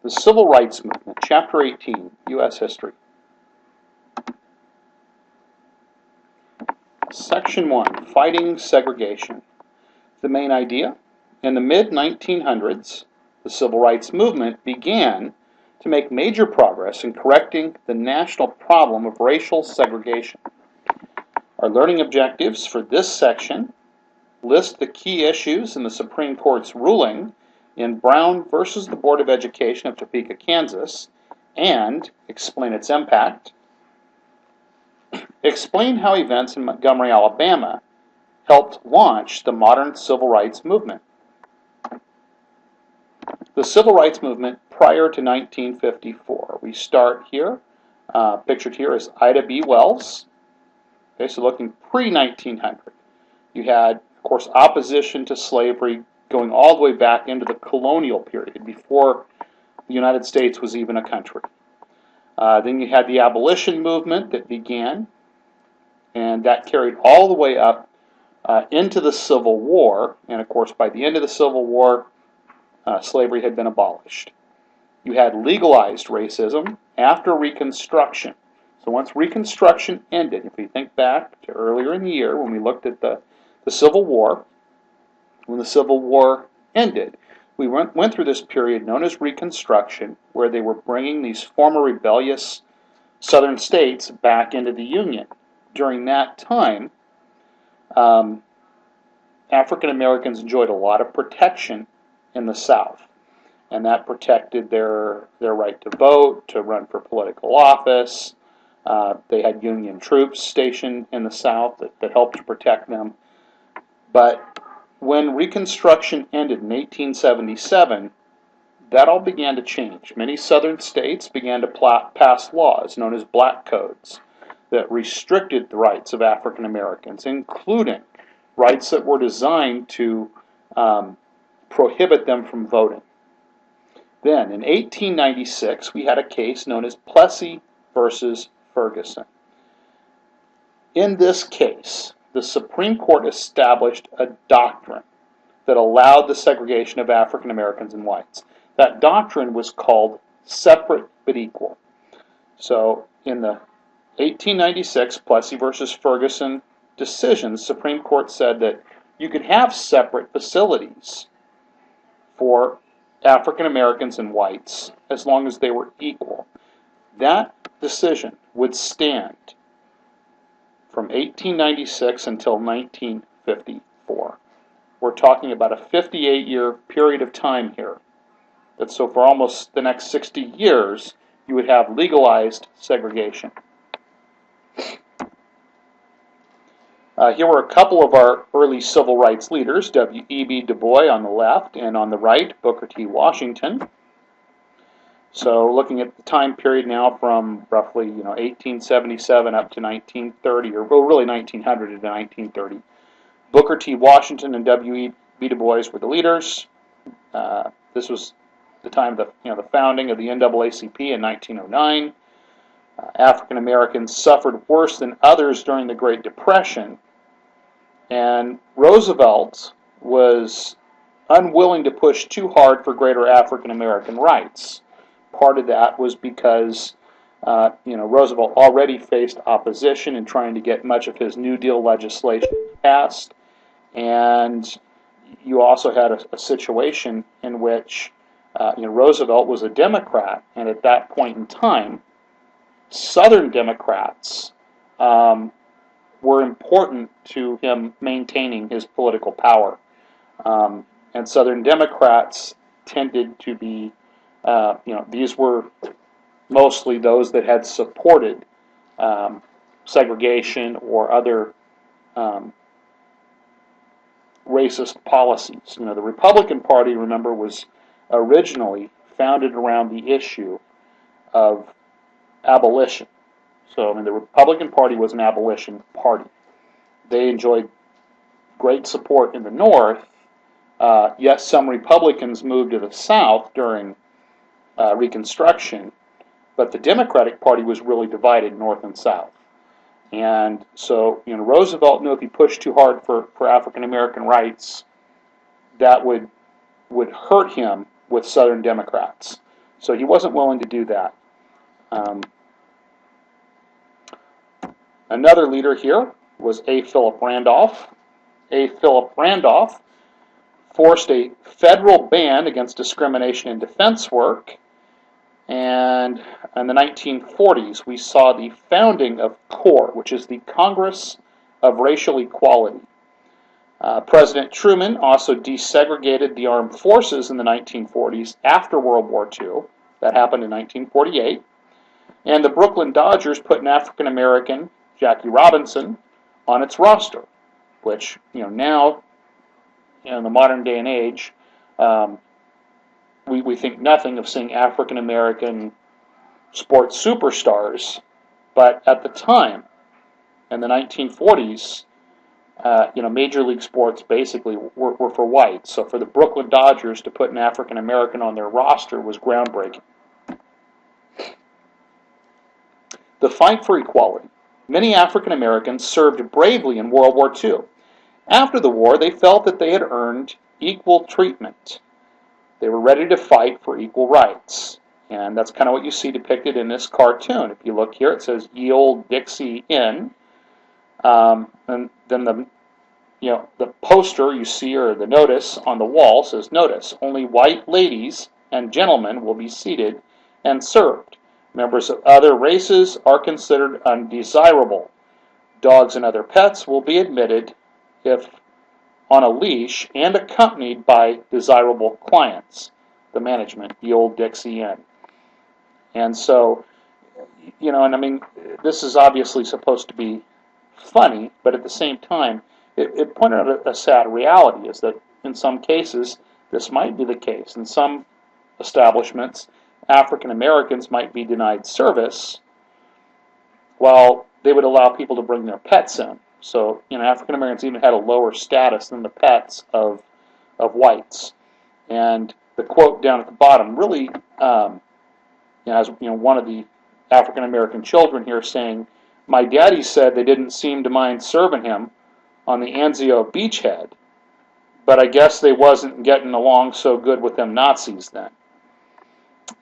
The Civil Rights Movement, Chapter 18, U.S. History. Section 1, Fighting Segregation. The main idea: in the mid-1900s, the Civil Rights Movement began to make major progress in correcting the national problem of racial segregation. Our learning objectives for this section list the key issues in the Supreme Court's ruling in Brown versus the Board of Education of Topeka, Kansas, and explain its impact. Explain how events in Montgomery, Alabama helped launch the modern civil rights movement. The civil rights movement prior to 1954. We start here. Pictured here is Ida B. Wells. Okay, so looking pre-1900. You had, of course, opposition to slavery going all the way back into the colonial period, before the United States was even a country. Then you had the abolition movement that began, and that carried all the way up into the Civil War. And of course, by the end of the Civil War, slavery had been abolished. You had legalized racism after Reconstruction. So once Reconstruction ended, if we think back to earlier in the year when we looked at the Civil War, when the Civil War ended, we went through this period known as Reconstruction, where they were bringing these former rebellious southern states back into the Union. During that time, African Americans enjoyed a lot of protection in the South, and that protected their right to vote, to run for political office. They had Union troops stationed in the South that helped to protect them. But when Reconstruction ended in 1877, that all began to change. Many southern states began to pass laws known as black codes that restricted the rights of African Americans, including rights that were designed to prohibit them from voting. Then, in 1896, we had a case known as Plessy versus Ferguson. In this case, the Supreme Court established a doctrine that allowed the segregation of African Americans and whites. That doctrine was called separate but equal. So, in the 1896 Plessy versus Ferguson decision, the Supreme Court said that you could have separate facilities for African Americans and whites as long as they were equal. That decision would stand from 1896 until 1954. We're talking about a 58-year period of time here. So for almost the next 60 years, you would have legalized segregation. Here were a couple of our early civil rights leaders, W.E.B. Du Bois on the left, and on the right, Booker T. Washington. So looking at the time period now from roughly 1877 up to 1930, or really 1900 to 1930, Booker T. Washington and W.E.B. Du Bois were the leaders. This was the time of the founding of the NAACP in 1909. African Americans suffered worse than others during the Great Depression, and Roosevelt was unwilling to push too hard for greater African American rights. Part of that was because Roosevelt already faced opposition in trying to get much of his New Deal legislation passed, and you also had a situation in which Roosevelt was a Democrat, and at that point in time, Southern Democrats were important to him maintaining his political power. And Southern Democrats tended to be, these were mostly those that had supported segregation or other racist policies. The Republican Party, remember, was originally founded around the issue of abolition. So, the Republican Party was an abolition party. They enjoyed great support in the North. Yes, some Republicans moved to the South during Reconstruction, but the Democratic Party was really divided North and South. And so, Roosevelt knew if he pushed too hard for African American rights, that would hurt him with Southern Democrats. So he wasn't willing to do that. Another leader here was A. Philip Randolph. A. Philip Randolph forced a federal ban against discrimination in defense work, and in the 1940s we saw the founding of CORE, which is the Congress of Racial Equality. President Truman also desegregated the armed forces in the 1940s after World War II. That happened in 1948. And the Brooklyn Dodgers put an African American, Jackie Robinson, on its roster, which, now, in the modern day and age, we think nothing of seeing African American sports superstars, but at the time, in the 1940s, Major League sports basically were for whites. So for the Brooklyn Dodgers to put an African American on their roster was groundbreaking. The fight for equality. Many African Americans served bravely in World War II. After the war, they felt that they had earned equal treatment. They were ready to fight for equal rights. And that's kind of what you see depicted in this cartoon. If you look here, it says Ye Olde Dixie Inn. And then the poster you see, or the notice on the wall, says, "Notice, only white ladies and gentlemen will be seated and served. Members of other races are considered undesirable. Dogs and other pets will be admitted if on a leash and accompanied by desirable clients." The management, Ye Olde Dixie Inn. And so, this is obviously supposed to be funny, but at the same time, it pointed out a sad reality, is that in some cases, this might be the case. In some establishments, African Americans might be denied service while they would allow people to bring their pets in. So, African Americans even had a lower status than the pets of whites. And the quote down at the bottom really, as one of the African American children here saying, "My daddy said they didn't seem to mind serving him on the Anzio beachhead, but I guess they wasn't getting along so good with them Nazis then."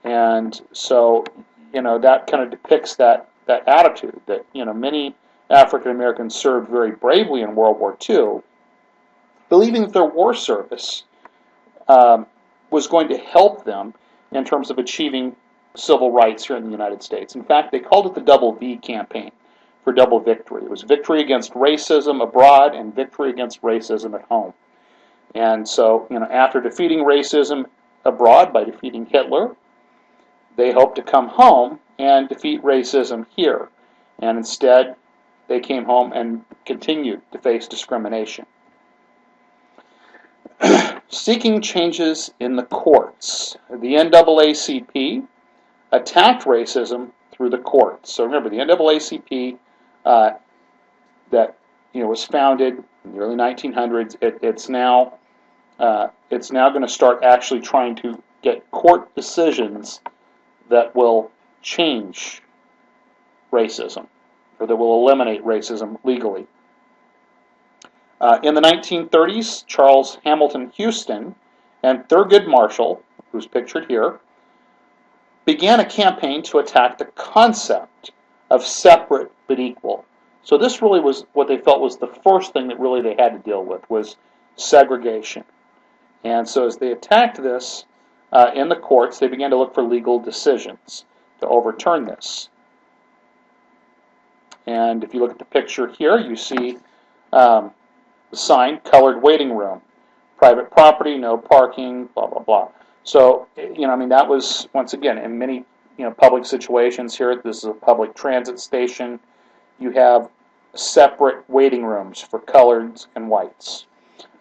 And so, that kind of depicts that attitude that, many African Americans served very bravely in World War II, believing that their war service was going to help them in terms of achieving civil rights here in the United States. In fact, they called it the Double V campaign, for double victory. It was victory against racism abroad and victory against racism at home. And so, after defeating racism abroad by defeating Hitler, they hoped to come home and defeat racism here. And instead, they came home and continued to face discrimination. Seeking changes in the courts. The NAACP attacked racism through the courts. So remember, the NAACP that was founded in the early 1900s. It's now going to start actually trying to get court decisions that will change racism, or that will eliminate racism legally. In the 1930s, Charles Hamilton Houston and Thurgood Marshall, who's pictured here, began a campaign to attack the concept of separate but equal. So this really was what they felt was the first thing that really they had to deal with, was segregation. And so as they attacked this in the courts, they began to look for legal decisions to overturn this. And if you look at the picture here, you see the sign, "Colored Waiting Room," private property, no parking, blah, blah, blah. So, that was, once again, in many public situations here, this is a public transit station, you have separate waiting rooms for coloreds and whites.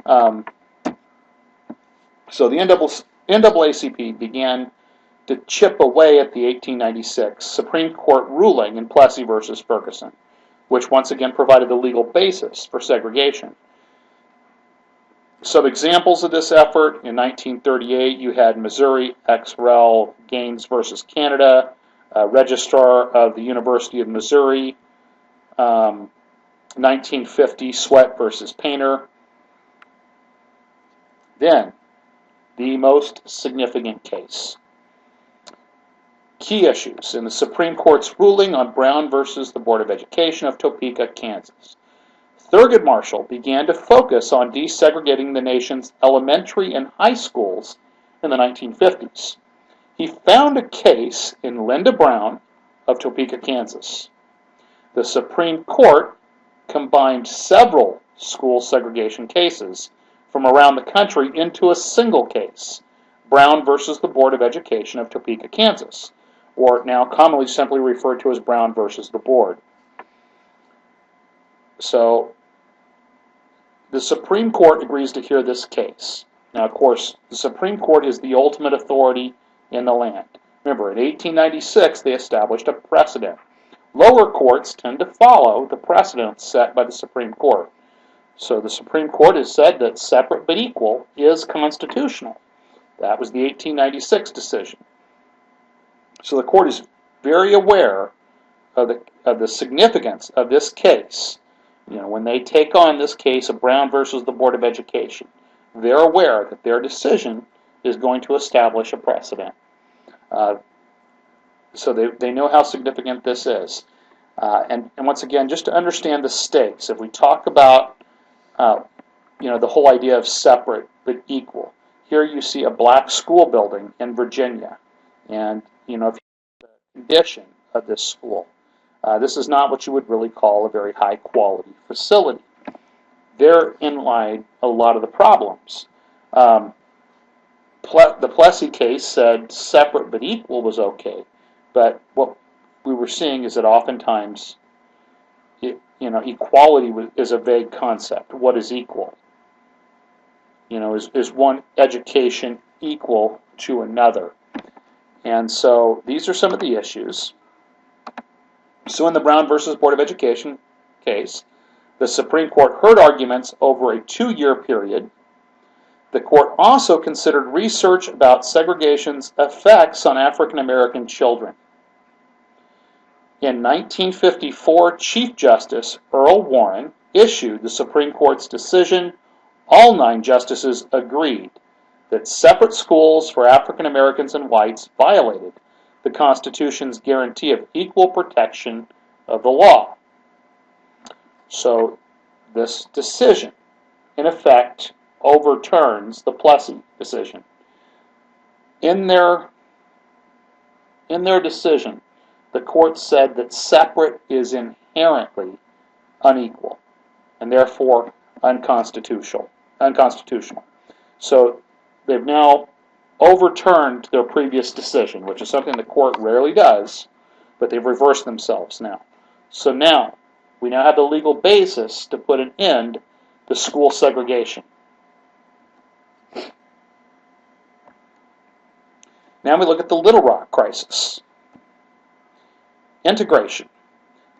So the NAACP began to chip away at the 1896 Supreme Court ruling in Plessy versus Ferguson, which once again provided the legal basis for segregation. Some examples of this effort: in 1938, you had Missouri ex rel. Gaines versus Canada, Registrar of the University of Missouri, 1950, Sweat versus Painter. Then, the most significant case. Key issues in the Supreme Court's ruling on Brown versus the Board of Education of Topeka, Kansas. Thurgood Marshall began to focus on desegregating the nation's elementary and high schools in the 1950s. He found a case in Linda Brown of Topeka, Kansas. The Supreme Court combined several school segregation cases from around the country into a single case, Brown versus the Board of Education of Topeka, Kansas, or now commonly simply referred to as Brown versus the Board. So, the Supreme Court agrees to hear this case. Now, of course, the Supreme Court is the ultimate authority in the land. Remember, in 1896, they established a precedent. Lower courts tend to follow the precedent set by the Supreme Court. So the Supreme Court has said that separate but equal is constitutional. That was the 1896 decision. So the court is very aware of the significance of this case. You know, when they take on this case of Brown versus the Board of Education, they're aware that their decision is going to establish a precedent. So they know how significant this is. And once again, just to understand the stakes, if we talk about the whole idea of separate but equal, here you see a black school building in Virginia, and if you look at the condition of this school, this is not what you would really call a very high quality facility. Therein lie a lot of the problems. The Plessy case said separate but equal was okay, but what we were seeing is that oftentimes, equality is a vague concept. What is equal? Is one education equal to another? And so these are some of the issues. So in the Brown versus Board of Education case, the Supreme Court heard arguments over a 2-year period. The court also considered research about segregation's effects on African American children. In 1954, Chief Justice Earl Warren issued the Supreme Court's decision. All 9 justices agreed that separate schools for African Americans and whites violated the Constitution's guarantee of equal protection of the law. So this decision, in effect, overturns the Plessy decision. In their decision, the court said that separate is inherently unequal and therefore unconstitutional. So they've now overturned their previous decision, which is something the court rarely does, but they've reversed themselves now. So now, we now have the legal basis to put an end to school segregation. Now we look at the Little Rock crisis. Integration.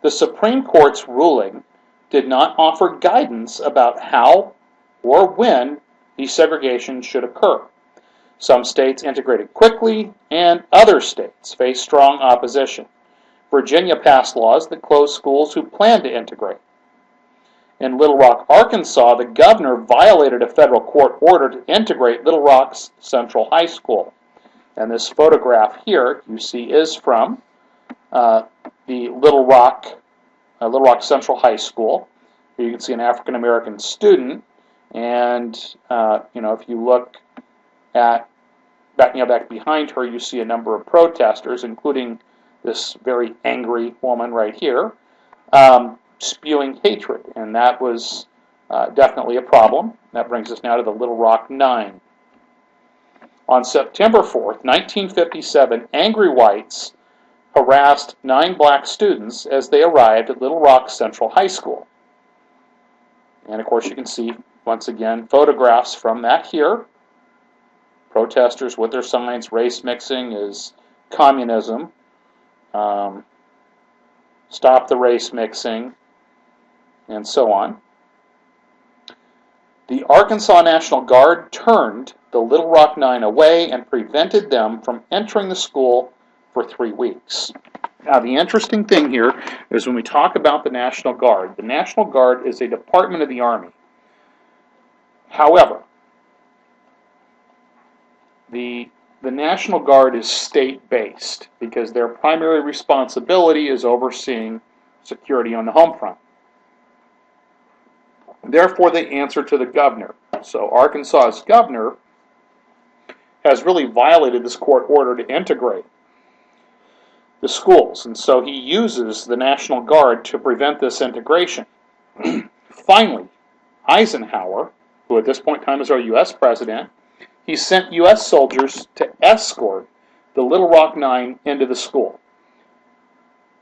The Supreme Court's ruling did not offer guidance about how or when desegregation should occur. Some states integrated quickly, and other states faced strong opposition. Virginia passed laws that closed schools who planned to integrate. In Little Rock, Arkansas, the governor violated a federal court order to integrate Little Rock's Central High School. And this photograph here you see is from the Little Rock Central High School. Here you can see an African American student, and if you look at back behind her, you see a number of protesters, including this very angry woman right here, spewing hatred, and that was definitely a problem. That brings us now to the Little Rock 9. On September 4th, 1957, angry whites harassed 9 black students as they arrived at Little Rock Central High School. And of course you can see, once again, photographs from that here. Protesters with their signs, race mixing is communism, stop the race mixing, and so on. The Arkansas National Guard turned the Little Rock 9 away and prevented them from entering the school for 3 weeks. Now, the interesting thing here is when we talk about the National Guard is a department of the Army. However, the the National Guard is state-based because their primary responsibility is overseeing security on the home front. Therefore, they answer to the governor. So Arkansas's governor has really violated this court order to integrate the schools, and so he uses the National Guard to prevent this integration. Finally, Eisenhower, who at this point in time is our U.S. president, he sent U.S. soldiers to escort the Little Rock Nine into the school.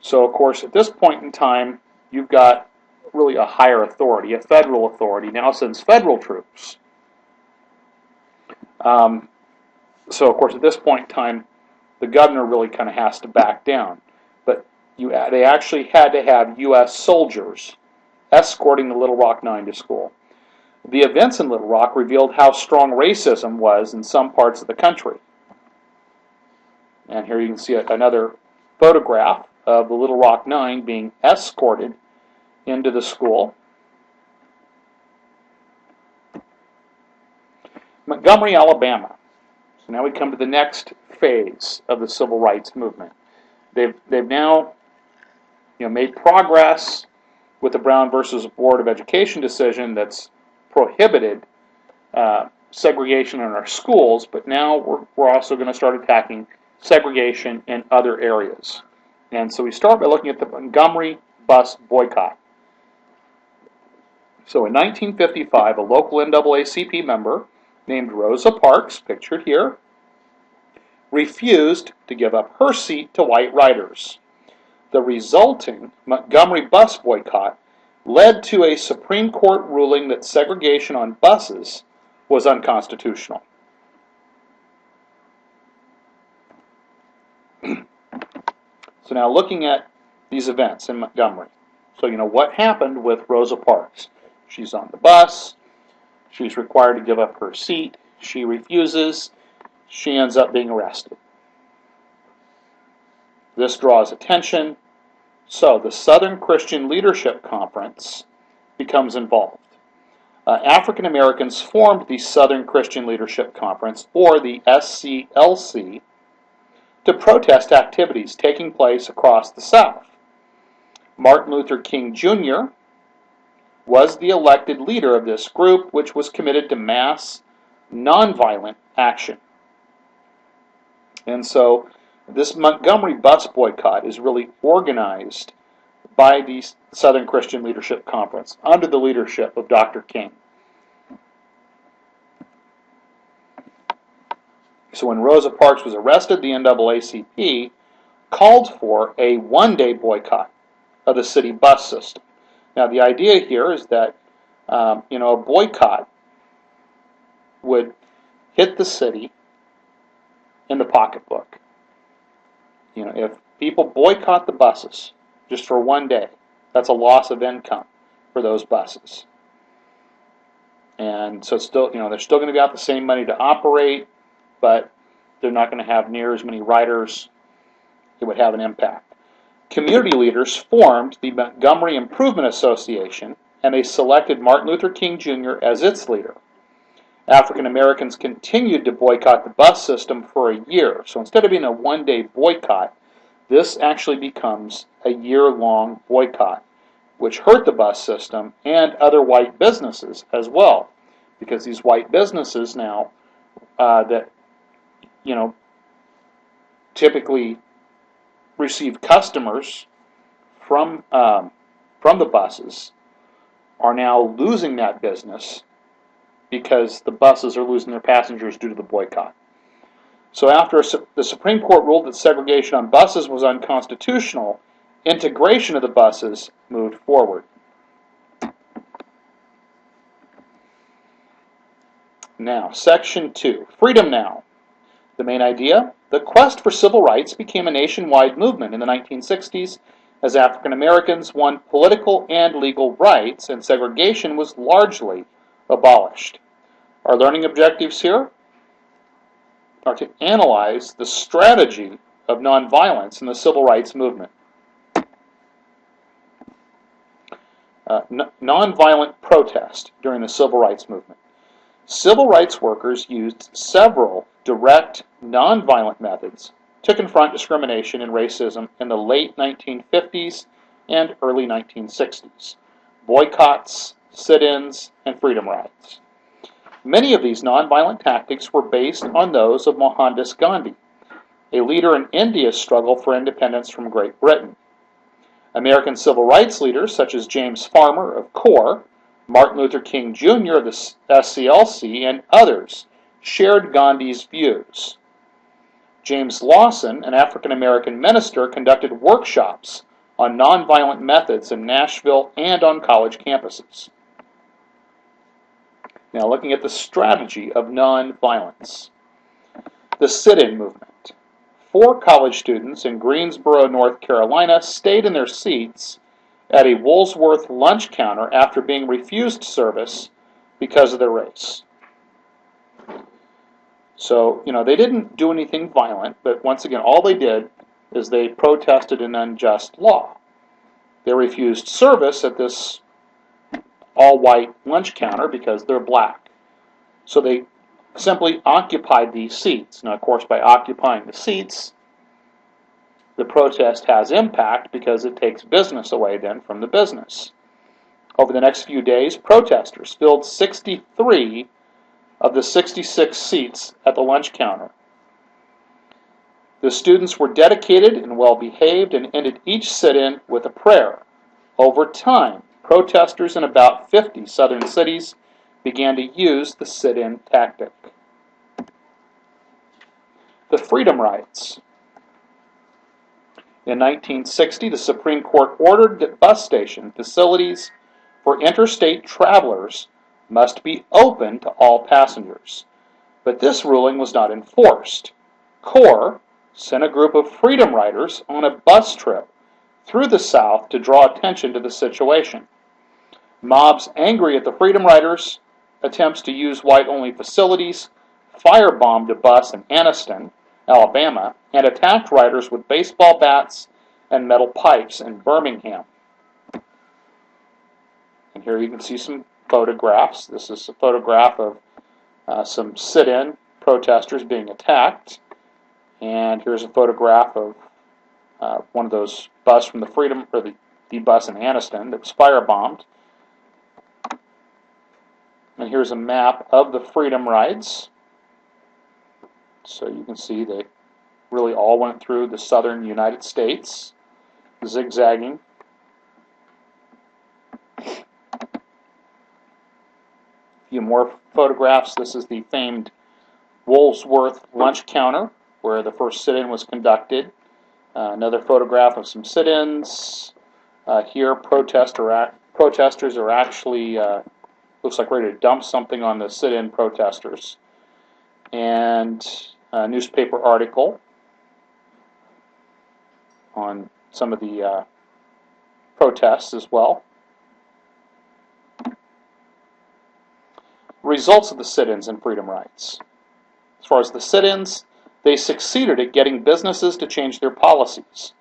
So, of course, at this point in time, you've got really a higher authority, a federal authority, now sends federal troops. So, of course, at this point in time, the governor really kind of has to back down. But they actually had to have U.S. soldiers escorting the Little Rock Nine to school. The events in Little Rock revealed how strong racism was in some parts of the country. And here you can see another photograph of the Little Rock Nine being escorted into the school. Montgomery, Alabama. So now we come to the next phase of the civil rights movement. They've now made progress with the Brown versus Board of Education decision that's prohibited segregation in our schools, but now we're also going to start attacking segregation in other areas. And so we start by looking at the Montgomery bus boycott. So in 1955, a local NAACP member named Rosa Parks, pictured here, refused to give up her seat to white riders. The resulting Montgomery bus boycott led to a Supreme Court ruling that segregation on buses was unconstitutional. So now looking at these events in Montgomery. So what happened with Rosa Parks? She's on the bus. She's required to give up her seat. She refuses. She ends up being arrested. This draws attention. So the Southern Christian Leadership Conference becomes involved. African Americans formed the Southern Christian Leadership Conference, or the SCLC, to protest activities taking place across the South. Martin Luther King Jr. was the elected leader of this group, which was committed to mass, nonviolent action. And so this Montgomery bus boycott is really organized by the Southern Christian Leadership Conference under the leadership of Dr. King. So when Rosa Parks was arrested, the NAACP called for a one-day boycott of the city bus system. Now the idea here is that a boycott would hit the city in the pocketbook. If people boycott the buses just for one day, that's a loss of income for those buses. And so they're still going to get the same money to operate, but they're not going to have near as many riders. It would have an impact. Community leaders formed the Montgomery Improvement Association, and they selected Martin Luther King Jr. as its leader. African Americans continued to boycott the bus system for a year. So instead of being a one-day boycott, this actually becomes a year-long boycott, which hurt the bus system and other white businesses as well, because these white businesses now that typically receive customers from the buses are now losing that business because the buses are losing their passengers due to the boycott. So after the Supreme Court ruled that segregation on buses was unconstitutional, integration of the buses moved forward. Now, Section 2, Freedom Now. The main idea: the quest for civil rights became a nationwide movement in the 1960s as African Americans won political and legal rights and segregation was largely abolished. Our learning objectives here are to analyze the strategy of nonviolence in the civil rights movement. Nonviolent protest during the civil rights movement. Civil rights workers used several direct nonviolent methods to confront discrimination and racism in the late 1950s and early 1960s: boycotts, sit-ins, and freedom rides. Many of these nonviolent tactics were based on those of Mohandas Gandhi, a leader in India's struggle for independence from Great Britain. American civil rights leaders such as James Farmer of CORE, Martin Luther King Jr. of the SCLC, and others shared Gandhi's views. James Lawson, an African-American minister, conducted workshops on nonviolent methods in Nashville and on college campuses. Now, looking at the strategy of nonviolence. The sit-in movement. 4 college students in Greensboro, North Carolina, stayed in their seats at a Woolworth lunch counter after being refused service because of their race. So, they didn't do anything violent, but once again, all they did is they protested an unjust law. They refused service at this all-white lunch counter because they're black. So they simply occupied these seats. Now, of course, by occupying the seats, the protest has impact because it takes business away then from the business. Over the next few days, protesters filled 63 of the 66 seats at the lunch counter. The students were dedicated and well-behaved and ended each sit-in with a prayer. Over time, protesters in about 50 southern cities began to use the sit-in tactic. The freedom rides. In 1960, the Supreme Court ordered that bus station facilities for interstate travelers must be open to all passengers. But this ruling was not enforced. CORE sent a group of freedom riders on a bus trip through the South to draw attention to the situation. Mobs angry at the freedom riders' attempts to use white-only facilities firebombed a bus in Anniston, Alabama, and attacked riders with baseball bats and metal pipes in Birmingham. And here you can see some photographs. This is a photograph of some sit-in protesters being attacked. And here's a photograph of one of those bus from the Freedom, or the bus in Anniston that was firebombed. And here's a map of the freedom rides. So you can see they really all went through the southern United States, zigzagging. A few more photographs. This is the famed Woolworth lunch counter where the first sit-in was conducted. Another photograph of some sit-ins. Here, protesters are actually, looks like ready to dump something on the sit-in protesters. And a newspaper article on some of the protests as well. Results of the sit-ins and freedom rides. As far as the sit-ins, they succeeded at getting businesses to change their policies.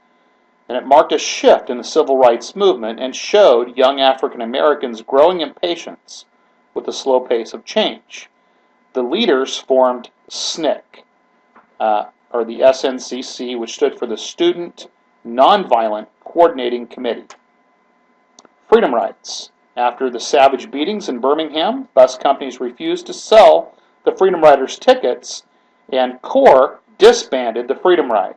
And it marked a shift in the civil rights movement and showed young African Americans growing impatience with the slow pace of change. The leaders formed SNCC, or the SNCC, which stood for the Student Nonviolent Coordinating Committee. Freedom rides. After the savage beatings in Birmingham, bus companies refused to sell the Freedom Riders tickets, and CORE disbanded the Freedom Ride.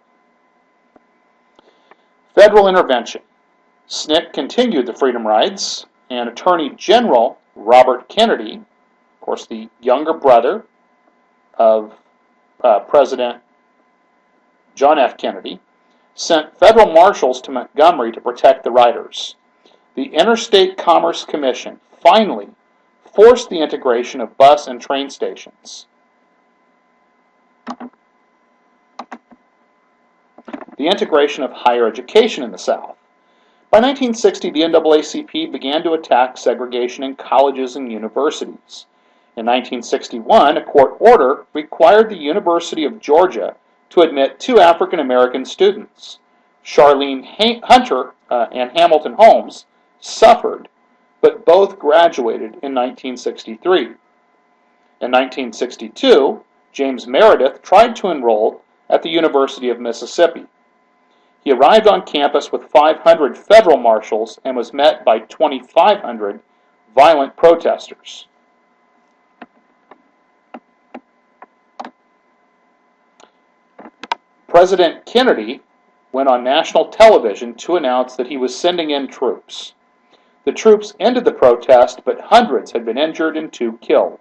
Federal intervention. SNCC continued the Freedom Rides, and Attorney General Robert Kennedy, of course the younger brother of President John F. Kennedy, sent federal marshals to Montgomery to protect the riders. The Interstate Commerce Commission finally forced the integration of bus and train stations. The integration of higher education in the South. By 1960, the NAACP began to attack segregation in colleges and universities. In 1961, a court order required the University of Georgia to admit 2 African American students. Charlene Hunter and Hamilton Holmes suffered, but both graduated in 1963. In 1962, James Meredith tried to enroll at the University of Mississippi. He arrived on campus with 500 federal marshals and was met by 2,500 violent protesters. President Kennedy went on national television to announce that he was sending in troops. The troops ended the protest, but hundreds had been injured and 2 killed.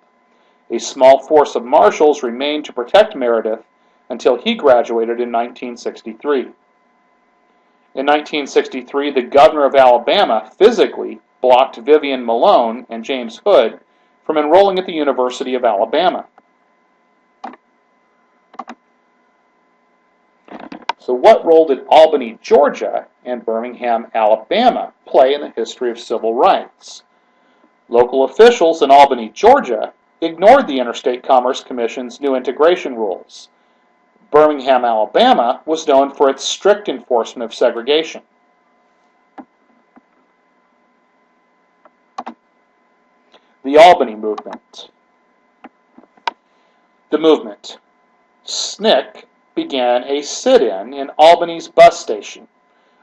A small force of marshals remained to protect Meredith until he graduated in 1963. In 1963, the governor of Alabama physically blocked Vivian Malone and James Hood from enrolling at the University of Alabama. So what role did Albany, Georgia, and Birmingham, Alabama play in the history of civil rights? Local officials in Albany, Georgia, ignored the Interstate Commerce Commission's new integration rules. Birmingham, Alabama, was known for its strict enforcement of segregation. The Albany Movement. The movement. SNCC began a sit-in in Albany's bus station.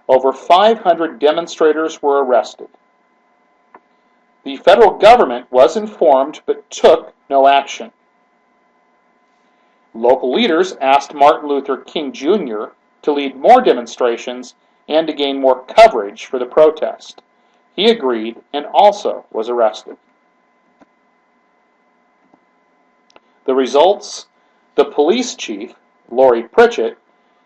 Over 500 demonstrators were arrested. The federal government was informed but took no action. Local leaders asked Martin Luther King Jr. to lead more demonstrations and to gain more coverage for the protest. He agreed and also was arrested. The results? The police chief, Laurie Pritchett,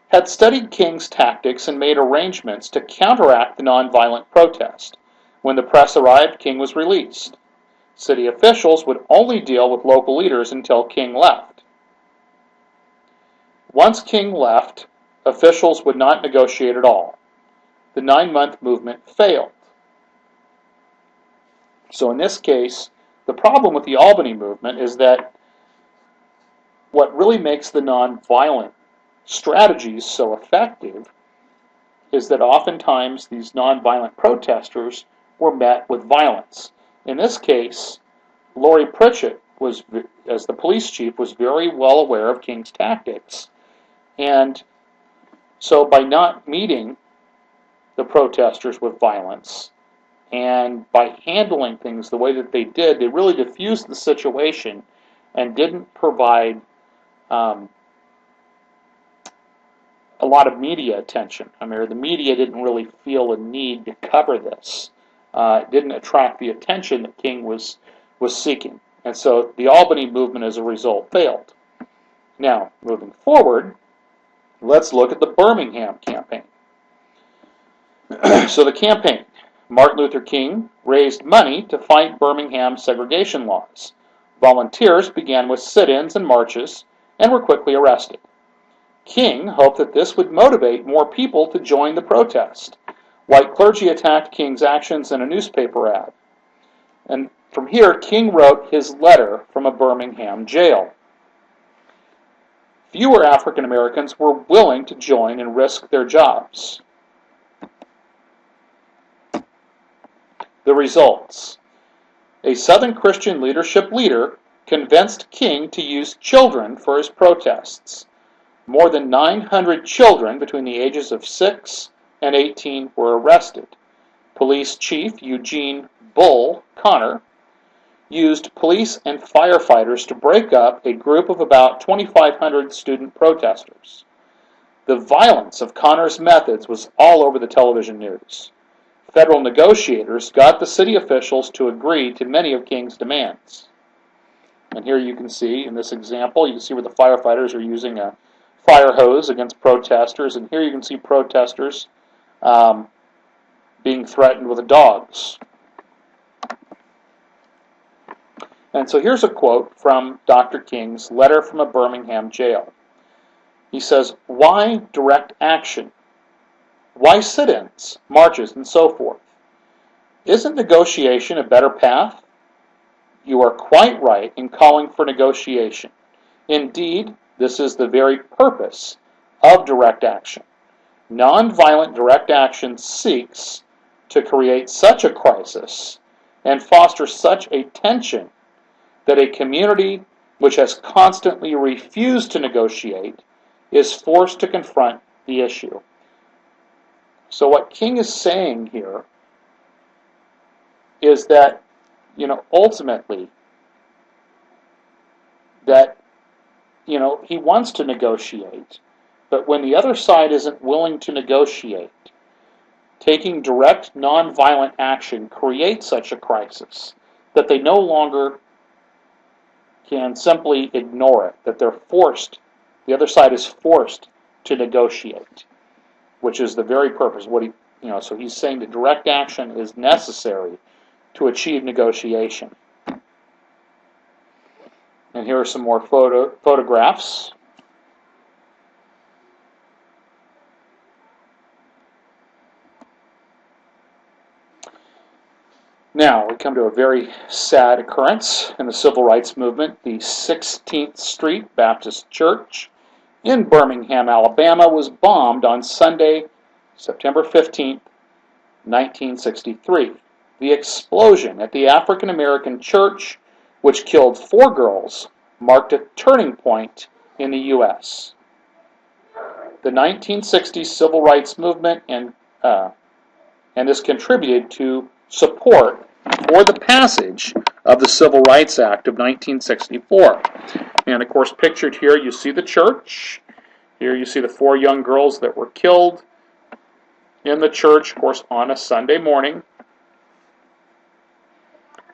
had studied King's tactics and made arrangements to counteract the nonviolent protest. When the press arrived, King was released. City officials would only deal with local leaders until King left. Once King left, officials would not negotiate at all. The 9-month movement failed. So in this case, the problem with the Albany movement is that what really makes the nonviolent strategies so effective is that oftentimes these nonviolent protesters were met with violence. In this case, Laurie Pritchett, as the police chief, was very well aware of King's tactics. And so by not meeting the protesters with violence and by handling things the way that they did, they really diffused the situation and didn't provide a lot of media attention. I mean, the media didn't really feel a need to cover this. It didn't attract the attention that King was seeking. And so the Albany movement, as a result, failed. Now, moving forward, let's look at the Birmingham campaign. So the campaign. Martin Luther King raised money to fight Birmingham segregation laws. Volunteers began with sit-ins and marches and were quickly arrested. King hoped that this would motivate more people to join the protest. White clergy attacked King's actions in a newspaper ad. And from here, King wrote his letter from a Birmingham jail. Fewer African Americans were willing to join and risk their jobs. The results. A Southern Christian leadership leader convinced King to use children for his protests. More than 900 children between the ages of 6 and 18 were arrested. Police Chief Eugene Bull Connor used police and firefighters to break up a group of about 2,500 student protesters. The violence of Connor's methods was all over the television news. Federal negotiators got the city officials to agree to many of King's demands. And here you can see, in this example, you can see where the firefighters are using a fire hose against protesters, and here you can see protesters being threatened with dogs. And so here's a quote from Dr. King's letter from a Birmingham jail. He says, "Why direct action? Why sit-ins, marches, and so forth? Isn't negotiation a better path? You are quite right in calling for negotiation. Indeed, this is the very purpose of direct action. Nonviolent direct action seeks to create such a crisis and foster such a tension that a community which has constantly refused to negotiate, is forced to confront the issue. So what King is saying here is that, ultimately, that, he wants to negotiate, but when the other side isn't willing to negotiate, taking direct nonviolent action creates such a crisis that they no longer can simply ignore it, that the other side is forced to negotiate, which is the very purpose. So he's saying that direct action is necessary to achieve negotiation. And here are some more photographs. Now, we come to a very sad occurrence in the civil rights movement. The 16th Street Baptist Church in Birmingham, Alabama, was bombed on Sunday, September 15, 1963. The explosion at the African American church, which killed 4 girls, marked a turning point in the U.S. The 1960s civil rights movement and this contributed to support for the passage of the Civil Rights Act of 1964. And of course, pictured here, you see the church. Here you see the 4 young girls that were killed in the church, of course, on a Sunday morning.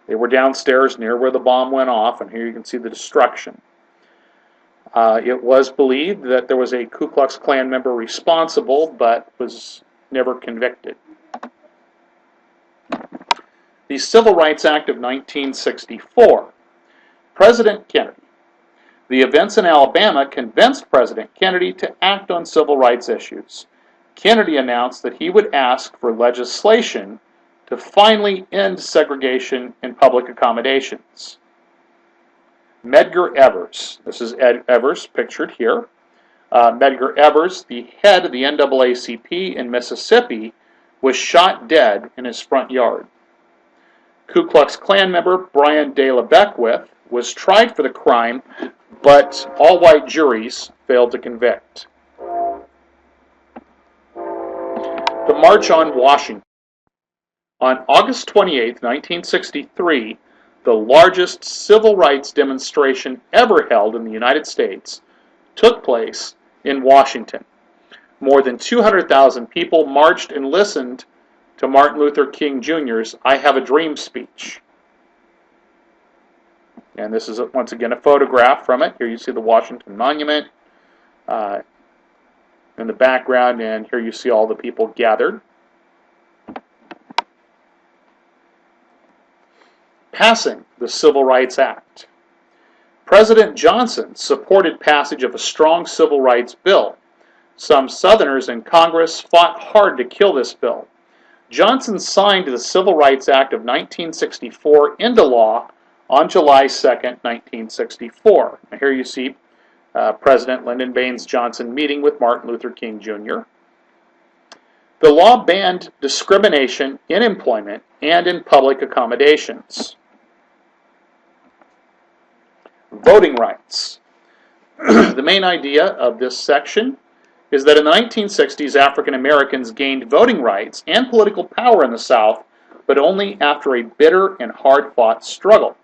They were downstairs near where the bomb went off, and here you can see the destruction. It was believed that there was a Ku Klux Klan member responsible, but was never convicted. The Civil Rights Act of 1964. President Kennedy. The events in Alabama convinced President Kennedy to act on civil rights issues. Kennedy announced that he would ask for legislation to finally end segregation in public accommodations. Medgar Evers, this is Ed Evers pictured here. Medgar Evers, the head of the NAACP in Mississippi, was shot dead in his front yard. Ku Klux Klan member Brian De La Beckwith was tried for the crime, but all-white juries failed to convict. The March on Washington. On August 28, 1963, the largest civil rights demonstration ever held in the United States took place in Washington. More than 200,000 people marched and listened to Martin Luther King Jr.'s I Have a Dream speech. And this is, once again, a photograph from it. Here you see the Washington Monument in the background, and here you see all the people gathered. Passing the Civil Rights Act. President Johnson supported passage of a strong civil rights bill. Some Southerners in Congress fought hard to kill this bill. Johnson signed the Civil Rights Act of 1964 into law on July 2, 1964. Now here you see President Lyndon Baines Johnson meeting with Martin Luther King Jr. The law banned discrimination in employment and in public accommodations. Voting rights. The main idea of this section is that in the 1960s, African Americans gained voting rights and political power in the South, but only after a bitter and hard-fought struggle.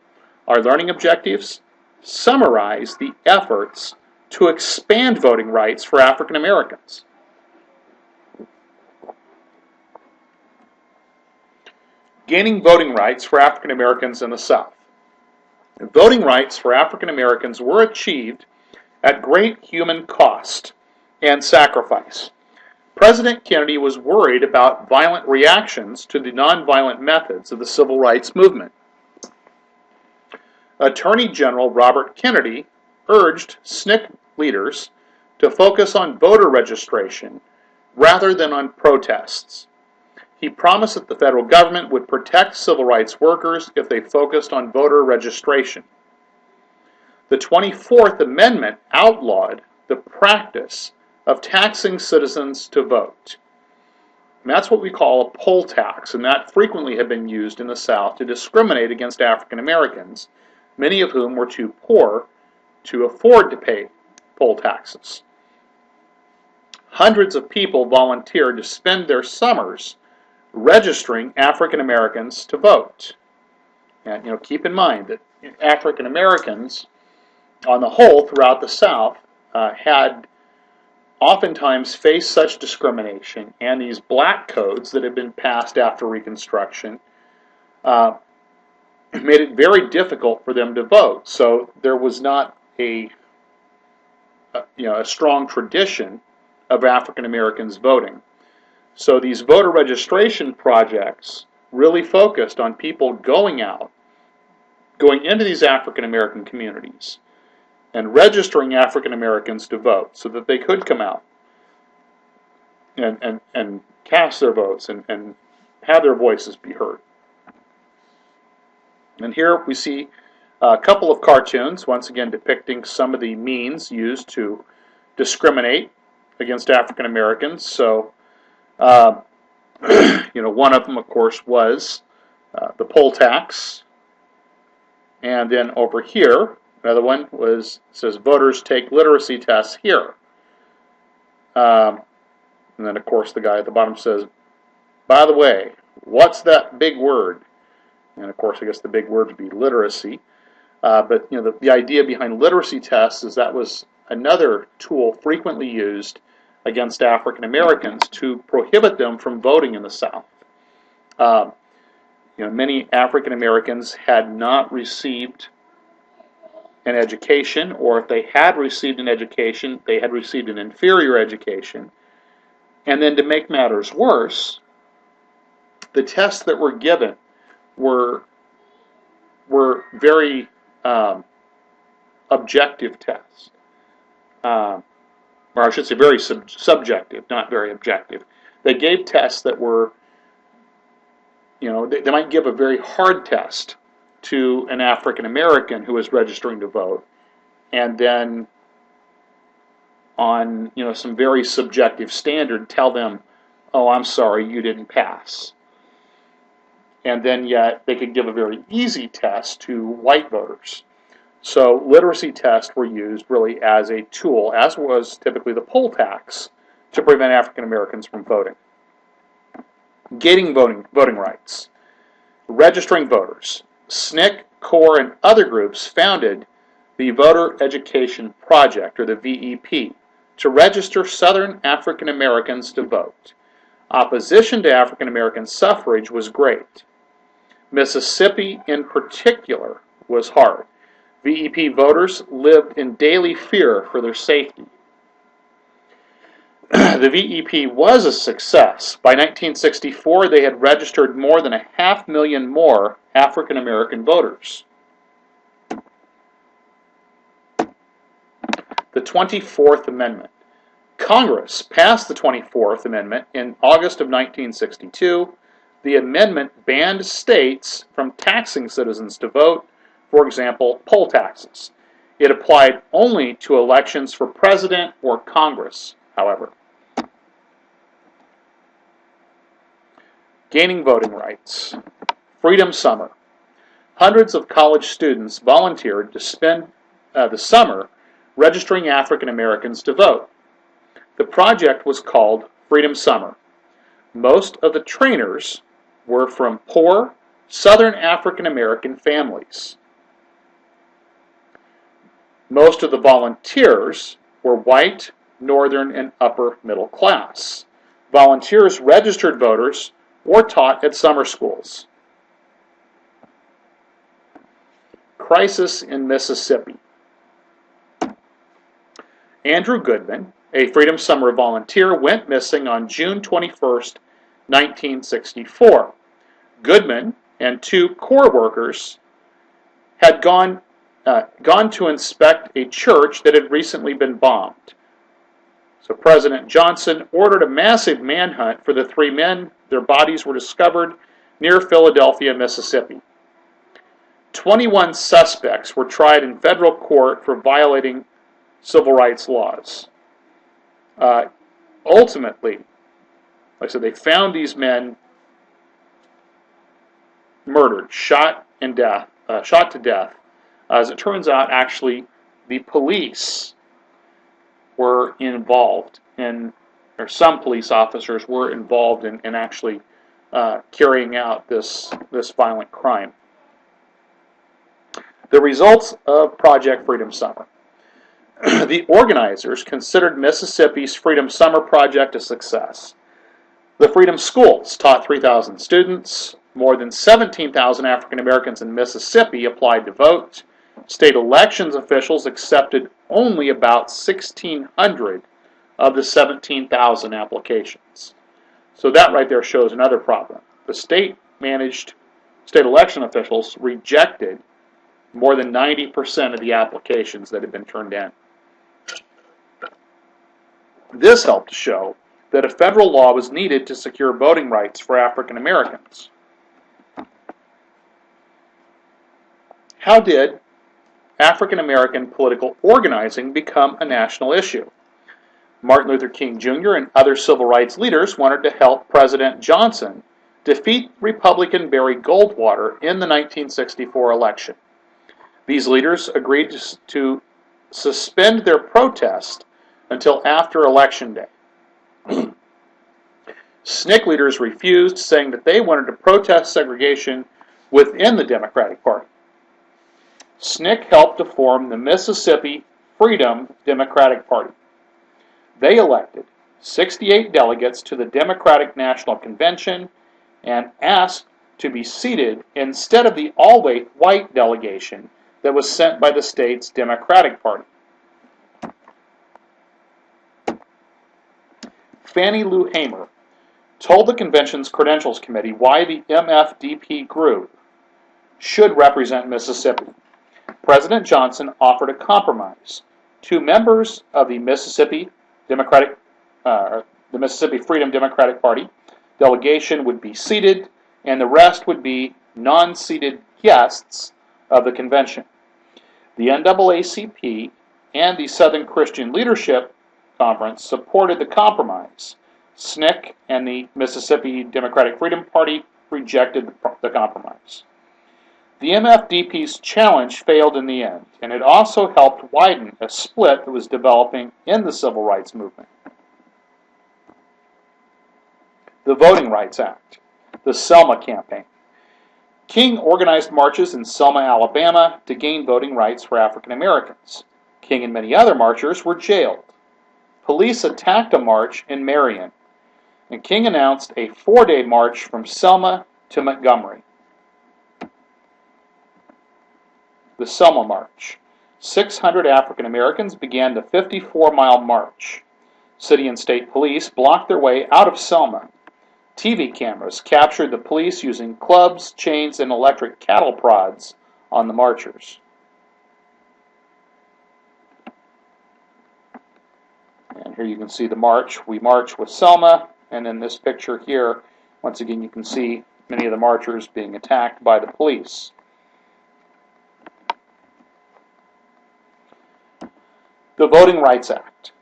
Our learning objectives summarize the efforts to expand voting rights for African Americans. Gaining voting rights for African Americans in the South. Voting rights for African Americans were achieved at great human cost and sacrifice. President Kennedy was worried about violent reactions to the nonviolent methods of the civil rights movement. Attorney General Robert Kennedy urged SNCC leaders to focus on voter registration rather than on protests. He promised that the federal government would protect civil rights workers if they focused on voter registration. The 24th Amendment outlawed the practice of taxing citizens to vote. And that's what we call a poll tax, and that frequently had been used in the South to discriminate against African Americans, many of whom were too poor to afford to pay poll taxes. Hundreds of people volunteered to spend their summers registering African Americans to vote. And keep in mind that African Americans, on the whole, throughout the South, had oftentimes faced such discrimination, and these black codes that had been passed after Reconstruction made it very difficult for them to vote. So there was not a strong tradition of African Americans voting. So these voter registration projects really focused on people going into these African American communities and registering African Americans to vote so that they could come out and cast their votes and have their voices be heard. And here we see a couple of cartoons, once again depicting some of the means used to discriminate against African Americans. So, one of them, of course, was the poll tax. And then over here, another one says voters take literacy tests here. And then, of course, the guy at the bottom says, by the way, what's that big word? And, of course, I guess the big word would be literacy. But the idea behind literacy tests is that was another tool frequently used against African Americans to prohibit them from voting in the South. Many African Americans had not received an education, or if they had received an education, they had received an inferior education. And then to make matters worse, the tests that were given were very objective tests. Or I should say very subjective, not very objective. They gave tests that were, they might give a very hard test to an African American who is registering to vote, and then on some very subjective standard tell them, oh, I'm sorry, you didn't pass. And then yet they could give a very easy test to white voters. So literacy tests were used really as a tool, as was typically the poll tax, to prevent African Americans from voting. Gating voting rights. Registering voters. SNCC, CORE, and other groups founded the Voter Education Project, or the VEP, to register Southern African Americans to vote. Opposition to African American suffrage was great. Mississippi, in particular, was hard. VEP voters lived in daily fear for their safety. The VEP was a success. By 1964, they had registered more than 500,000 more African American voters. The 24th Amendment. Congress passed the 24th Amendment in August of 1962. The amendment banned states from taxing citizens to vote, for example, poll taxes. It applied only to elections for president or Congress, however. Gaining voting rights. Freedom Summer. Hundreds of college students volunteered to spend the summer registering African Americans to vote. The project was called Freedom Summer. Most of the trainers were from poor Southern African American families. Most of the volunteers were white, northern, and upper middle class. Volunteers registered voters or taught at summer schools. Crisis in Mississippi. Andrew Goodman, a Freedom Summer volunteer, went missing on June 21st, 1964. Goodman and two CORE workers had gone to inspect a church that had recently been bombed. So President Johnson ordered a massive manhunt for the three men. Their bodies were discovered near Philadelphia, Mississippi. 21 suspects were tried in federal court for violating civil rights laws. Ultimately, like I said, they found these men murdered, shot to death. As it turns out, actually, the police were involved in, or some police officers were involved in actually carrying out this violent crime. The results of Project Freedom Summer. The organizers considered Mississippi's Freedom Summer Project a success. The Freedom Schools taught 3,000 students. More than 17,000 African Americans in Mississippi applied to vote. State elections officials accepted only about 1,600 of the 17,000 applications. So that right there shows another problem. The state election officials rejected more than 90% of the applications that had been turned in. This helped to show that a federal law was needed to secure voting rights for African Americans. How did African American political organizing become a national issue? Martin Luther King Jr. and other civil rights leaders wanted to help President Johnson defeat Republican Barry Goldwater in the 1964 election. These leaders agreed to suspend their protest until after Election Day. SNCC leaders refused, saying that they wanted to protest segregation within the Democratic Party. SNCC helped to form the Mississippi Freedom Democratic Party. They elected 68 delegates to the Democratic National Convention and asked to be seated instead of the all-white delegation that was sent by the state's Democratic Party. Fannie Lou Hamer told the convention's Credentials Committee why the MFDP group should represent Mississippi. President Johnson offered a compromise. 2 members of the Mississippi Freedom Democratic Party delegation would be seated, and the rest would be non-seated guests of the convention. The NAACP and the Southern Christian Leadership Conference supported the compromise. SNCC and the Mississippi Democratic Freedom Party rejected the compromise. The MFDP's challenge failed in the end, and it also helped widen a split that was developing in the civil rights movement. The Voting Rights Act, the Selma Campaign. King organized marches in Selma, Alabama to gain voting rights for African Americans. King and many other marchers were jailed. Police attacked a march in Marion, and King announced a 4-day march from Selma to Montgomery. The Selma March. 600 African Americans began the 54-mile march. City and state police blocked their way out of Selma. TV cameras captured the police using clubs, chains, and electric cattle prods on the marchers. And here you can see the march. We march with Selma, and in this picture here, once again, you can see many of the marchers being attacked by the police. The Voting Rights Act.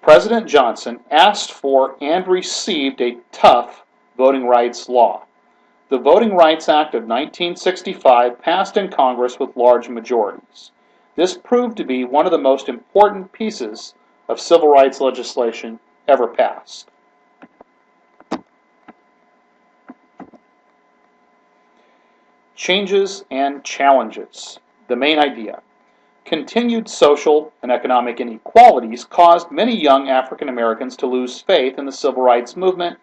President Johnson asked for and received a tough voting rights law. The Voting Rights Act of 1965 passed in Congress with large majorities. This proved to be one of the most important pieces of civil rights legislation ever passed. Changes and challenges. The main idea. Continued social and economic inequalities caused many young African Americans to lose faith in the civil rights movement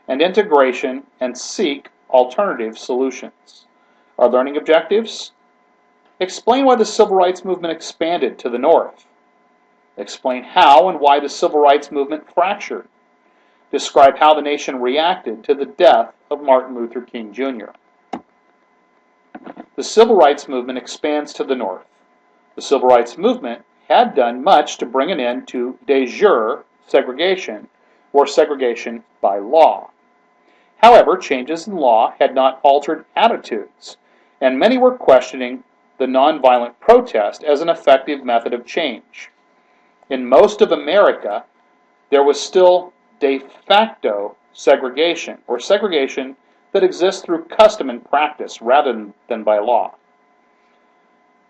and integration and seek alternative solutions. Our learning objectives? Explain why the civil rights movement expanded to the North. Explain how and why the civil rights movement fractured. Describe how the nation reacted to the death of Martin Luther King Jr. The civil rights movement expands to the North. The civil rights movement had done much to bring an end to de jure segregation, or segregation by law. However, changes in law had not altered attitudes, and many were questioning the nonviolent protest as an effective method of change. In most of America, there was still de facto segregation, or segregation that exists through custom and practice rather than by law.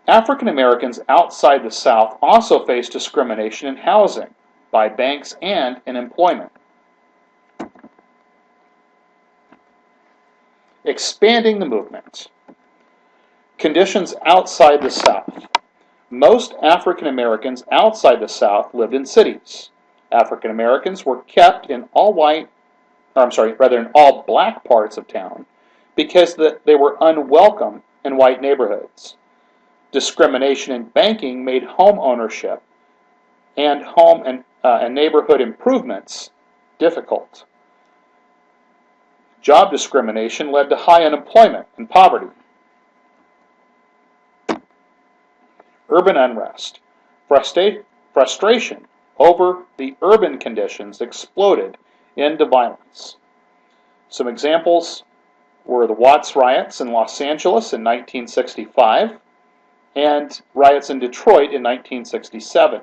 African Americans outside the South also faced discrimination in housing, by banks, and in employment. Expanding the movement. Conditions outside the South. Most African Americans outside the South lived in cities. African Americans were kept in all black parts of town because they were unwelcome in white neighborhoods. Discrimination in banking made home ownership and home and neighborhood improvements difficult. Job discrimination led to high unemployment and poverty. Urban unrest. Frustration over the urban conditions exploded into violence. Some examples were the Watts riots in Los Angeles in 1965 and riots in Detroit in 1967.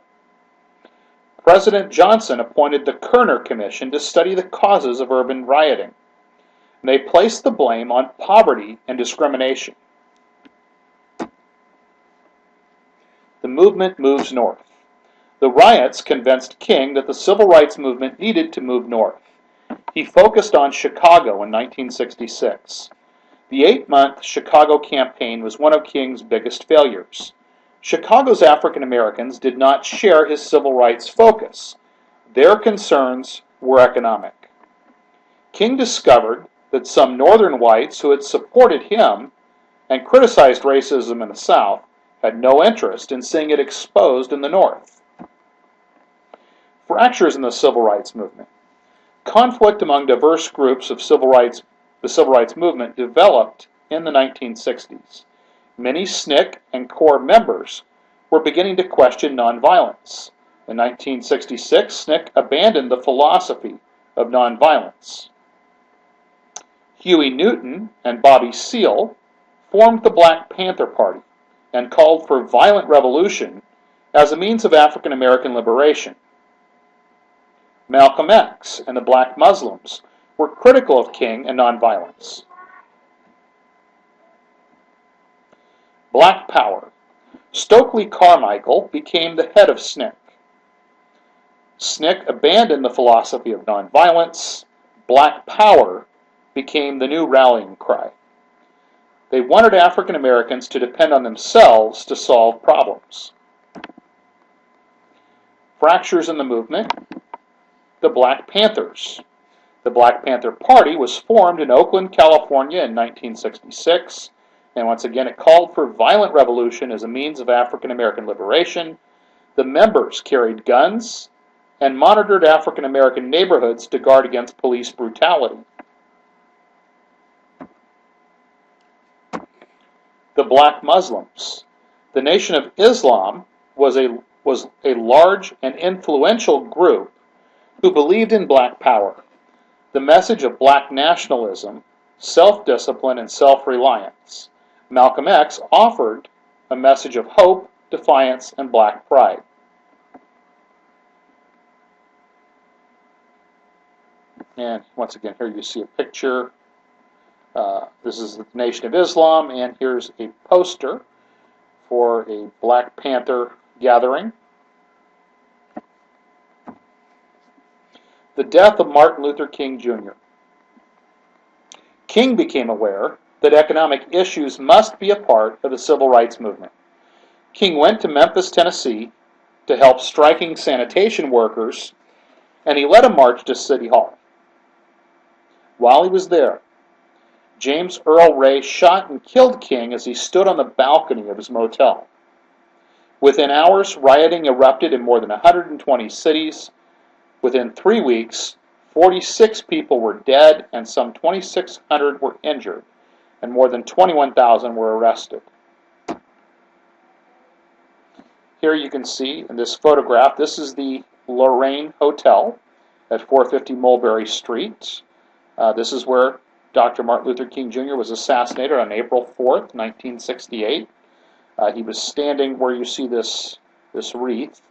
President Johnson appointed the Kerner Commission to study the causes of urban rioting. They placed the blame on poverty and discrimination. The movement moves north. The riots convinced King that the civil rights movement needed to move north. He focused on Chicago in 1966. The 8-month Chicago campaign was one of King's biggest failures. Chicago's African Americans did not share his civil rights focus. Their concerns were economic. King discovered that some northern whites who had supported him and criticized racism in the South had no interest in seeing it exposed in the North. Fractures in the civil rights movement. Conflict among diverse groups of the civil rights movement developed in the 1960s. Many SNCC and CORE members were beginning to question nonviolence. In 1966, SNCC abandoned the philosophy of nonviolence. Huey Newton and Bobby Seale formed the Black Panther Party and called for violent revolution as a means of African American liberation. Malcolm X and the Black Muslims were critical of King and nonviolence. Black Power. Stokely Carmichael became the head of SNCC. SNCC abandoned the philosophy of nonviolence. Black Power became the new rallying cry. They wanted African Americans to depend on themselves to solve problems. Fractures in the movement. The Black Panthers. The Black Panther Party was formed in Oakland, California in 1966, and once again it called for violent revolution as a means of African American liberation. The members carried guns and monitored African American neighborhoods to guard against police brutality. The Black Muslims. The Nation of Islam was a large and influential group who believed in black power, the message of black nationalism, self-discipline, and self-reliance. Malcolm X offered a message of hope, defiance, and black pride. And once again, here you see a picture. This is the Nation of Islam, and here's a poster for a Black Panther gathering. The death of Martin Luther King Jr. King became aware that economic issues must be a part of the civil rights movement. King went to Memphis, Tennessee to help striking sanitation workers, and he led a march to City Hall. While he was there, James Earl Ray shot and killed King as he stood on the balcony of his motel. Within hours, rioting erupted in more than 120 cities. Within 3 weeks, 46 people were dead and some 2,600 were injured, and more than 21,000 were arrested. Here you can see in this photograph, this is the Lorraine Hotel at 450 Mulberry Street. This is where Dr. Martin Luther King Jr. was assassinated on April 4th, 1968. He was standing where you see this wreath.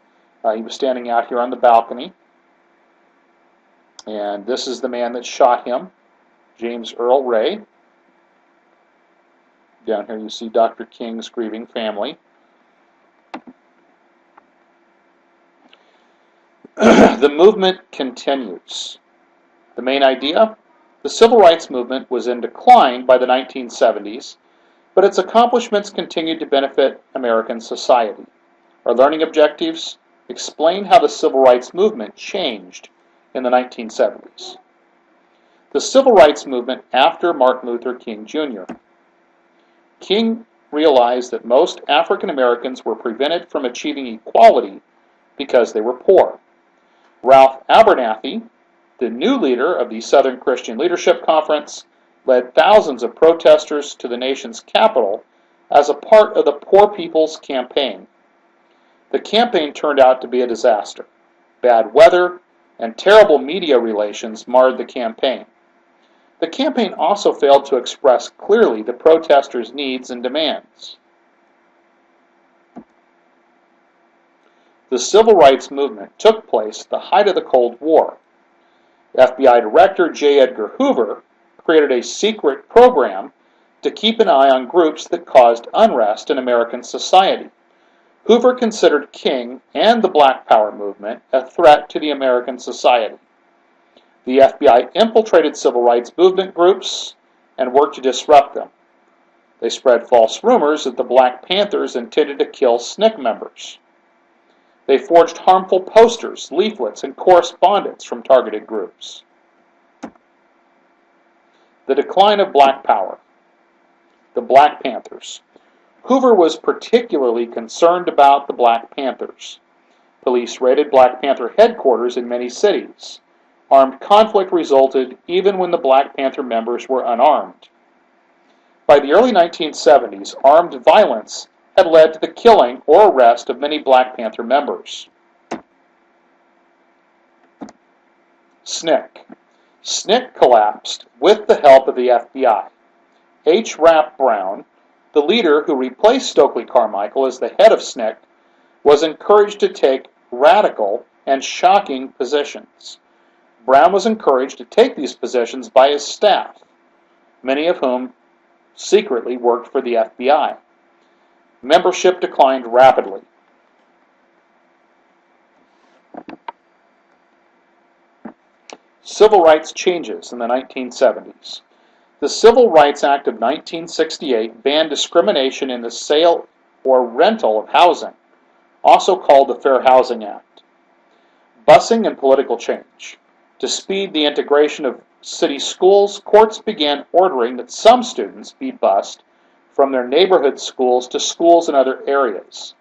He was standing out here on the balcony. And this is the man that shot him, James Earl Ray. Down here you see Dr. King's grieving family. The movement continues. The main idea? The civil rights movement was in decline by the 1970s, but its accomplishments continued to benefit American society. Our learning objectives explain how the civil rights movement changed in the 1970s. The civil rights movement after Martin Luther King Jr. King realized that most African Americans were prevented from achieving equality because they were poor. Ralph Abernathy, the new leader of the Southern Christian Leadership Conference, led thousands of protesters to the nation's capital as a part of the Poor People's Campaign. The campaign turned out to be a disaster. Bad weather and terrible media relations marred the campaign. The campaign also failed to express clearly the protesters' needs and demands. The civil rights movement took place at the height of the Cold War. FBI Director J. Edgar Hoover created a secret program to keep an eye on groups that caused unrest in American society. Hoover considered King and the Black Power movement a threat to the American society. The FBI infiltrated civil rights movement groups and worked to disrupt them. They spread false rumors that the Black Panthers intended to kill SNCC members. They forged harmful posters, leaflets, and correspondence from targeted groups. The decline of Black Power. The Black Panthers. Hoover was particularly concerned about the Black Panthers. Police raided Black Panther headquarters in many cities. Armed conflict resulted even when the Black Panther members were unarmed. By the early 1970s, armed violence had led to the killing or arrest of many Black Panther members. SNCC. SNCC collapsed with the help of the FBI. H. Rap Brown, the leader who replaced Stokely Carmichael as the head of SNCC, was encouraged to take radical and shocking positions. Brown was encouraged to take these positions by his staff, many of whom secretly worked for the FBI. Membership declined rapidly. Civil rights changes in the 1970s. The Civil Rights Act of 1968 banned discrimination in the sale or rental of housing, also called the Fair Housing Act. Busing and political change. To speed the integration of city schools, courts began ordering that some students be bused from their neighborhood schools to schools in other areas.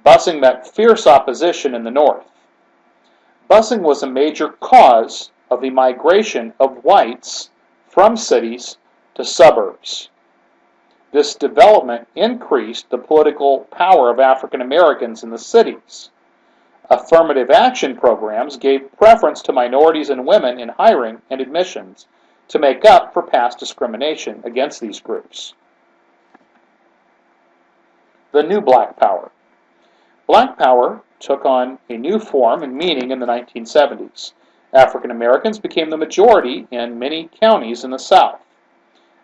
Busing met fierce opposition in the North. Busing was a major cause of the migration of whites from cities to suburbs. This development increased the political power of African Americans in the cities. Affirmative action programs gave preference to minorities and women in hiring and admissions to make up for past discrimination against these groups. The new Black Power. Black Power took on a new form and meaning in the 1970s. African Americans became the majority in many counties in the South.